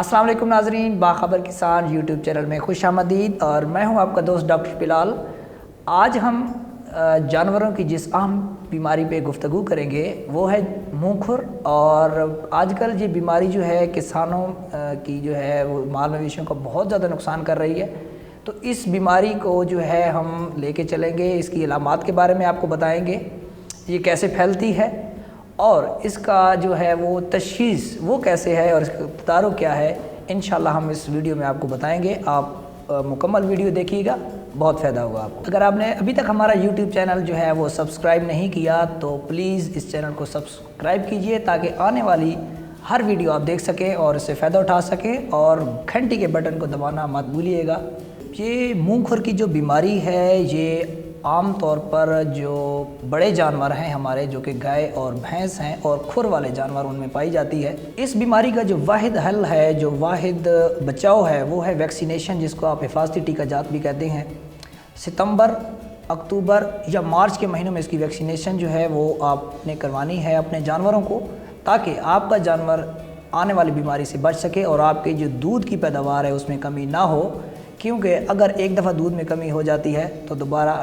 अस्सलाम वालेकुम नाजरीन, बाखबर किसान यूट्यूब चैनल में खुश आमदीद। और मैं हूं आपका दोस्त डॉक्टर बिलाल। आज हम जानवरों की जिस अहम बीमारी पे गुफ्तगू करेंगे वो है मुँह खुर। और आजकल ये बीमारी जो है किसानों की जो है वो माल मवेशियों को बहुत ज़्यादा नुकसान कर रही है। तो इस बीमारी को जो है हम लेके चलेंगे, इसकी अलामात के बारे में आपको बताएंगे, ये कैसे फैलती है और इसका जो है वो तशख़ीस वो कैसे है और इसका तारुफ क्या है। इंशाल्लाह हम इस वीडियो में आपको बताएंगे। आप मुकम्मल वीडियो देखिएगा, बहुत फ़ायदा होगा आपको। अगर आपने अभी तक हमारा यूट्यूब चैनल जो है वो सब्सक्राइब नहीं किया तो प्लीज़ इस चैनल को सब्सक्राइब कीजिए ताकि आने वाली हर वीडियो आप देख सकें और इससे फ़ायदा उठा सकें। और घंटी के बटन को दबाना मत भूलिएगा। ये मुँह खुर की जो बीमारी है ये आम तौर पर जो बड़े जानवर हैं हमारे, जो कि गाय और भैंस हैं और खुर वाले जानवर, उनमें पाई जाती है। इस बीमारी का जो वाहिद हल है, जो वाहिद बचाव है वो है वैक्सीनेशन, जिसको आप हिफाजती टीका जात भी कहते हैं। सितंबर, अक्टूबर या मार्च के महीनों में इसकी वैक्सीनेशन जो है वो आपने करवानी है अपने जानवरों को, ताकि आपका जानवर आने वाली बीमारी से बच सके और आपके जो दूध की पैदावार है उसमें कमी ना हो। क्योंकि अगर एक दफ़ा दूध में कमी हो जाती है तो दोबारा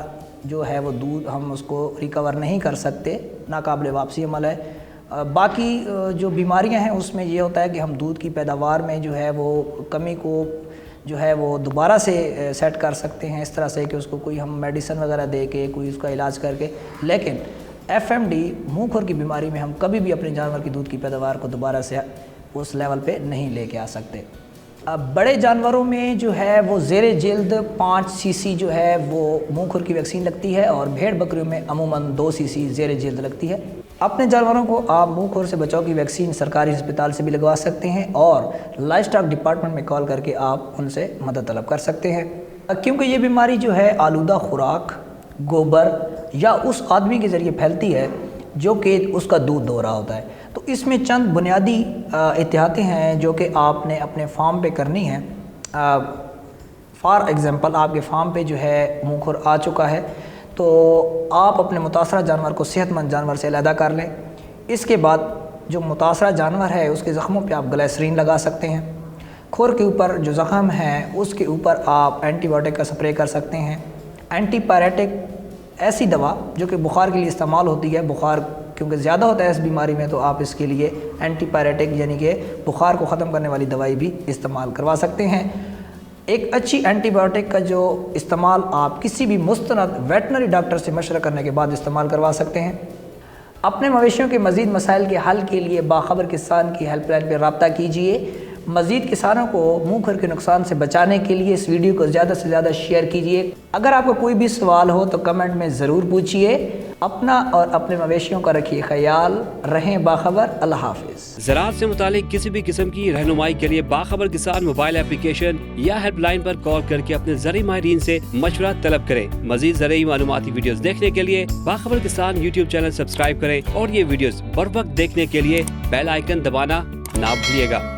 जो है वो दूध हम उसको रिकवर नहीं कर सकते, नाकाबिल वापसी अमल है। बाकी जो बीमारियां हैं उसमें ये होता है कि हम दूध की पैदावार में जो है वो कमी को जो है वो दोबारा से सेट कर सकते हैं, इस तरह से कि उसको कोई हम मेडिसिन वगैरह दे के कोई उसका इलाज करके। लेकिन FMD मुँह खुर की बीमारी में हम कभी भी अपने जानवर की दूध की पैदावार को दोबारा से उस लेवल पे नहीं लेके आ सकते। अब बड़े जानवरों में जो है वो ज़ेरे जिल्द 5 सीसी जो है वो मुँह खुर की वैक्सीन लगती है और भेड़ बकरियों में अमूमन 2 सीसी ज़ेरे जिल्द लगती है। अपने जानवरों को आप मुँह खुर से बचाव की वैक्सीन सरकारी अस्पताल से भी लगवा सकते हैं और लाइफ स्टॉक डिपार्टमेंट में कॉल करके आप उनसे मदद तलब कर सकते हैं। क्योंकि ये बीमारी जो है आलूदा खुराक, गोबर या उस आदमी के ज़रिए फैलती है जो कि उसका दूध दो रहा होता है। तो इसमें चंद बुनियादी एहतियातें हैं जो कि आपने अपने फार्म पे करनी है। फॉर एग्ज़ाम्पल, आपके फार्म पे जो है मुँह खुर आ चुका है तो आप अपने मुतासरा जानवर को सेहतमंद जानवर से अलहदा कर लें। इसके बाद जो मुतासरा जानवर है उसके ज़ख्मों पे आप ग्लिसरीन लगा सकते हैं। खुर के ऊपर जो ज़ख़म है उसके ऊपर आप एंटीबायोटिक का स्प्रे कर सकते हैं। एंटीपायरेटिक ऐसी दवा जो कि बुखार के लिए इस्तेमाल होती है, बुखार क्योंकि ज़्यादा होता है इस बीमारी में, तो आप इसके लिए एंटीपायरेटिक यानी कि बुखार को ख़त्म करने वाली दवाई भी इस्तेमाल करवा सकते हैं। एक अच्छी एंटीबायोटिक का जो इस्तेमाल आप किसी भी मुस्तनद वेटनरी डॉक्टर से मशवरा करने के बाद इस्तेमाल करवा सकते हैं। अपने मवेशियों के मज़ीद मसाइल के हल के लिए बाखबर किसान की हेल्पलाइन पर रब्ता कीजिए। मज़ीद किसानों को मुँह खुर के नुकसान से बचाने के लिए इस वीडियो को ज़्यादा से ज़्यादा शेयर कीजिए। अगर आपको कोई भी सवाल हो तो कमेंट में ज़रूर पूछिए। अपना और अपने मवेशियों का रखिए ख्याल। रहें बाखबर। अल्लाह हाफिज़। ज़राअत से मुतालिक किसी भी किस्म की रहनुमाई के लिए बाखबर किसान मोबाइल एप्लीकेशन या हेल्पलाइन पर कॉल करके अपने ज़रूरी माहिरीन से मशवरा तलब करें। मज़ीद ज़रूरी मालूमाती वीडियोस देखने के लिए बाखबर किसान यूट्यूब चैनल सब्सक्राइब करें और ये वीडियोस बर वक्त देखने के लिए बेल आइकन दबाना ना भूलिएगा।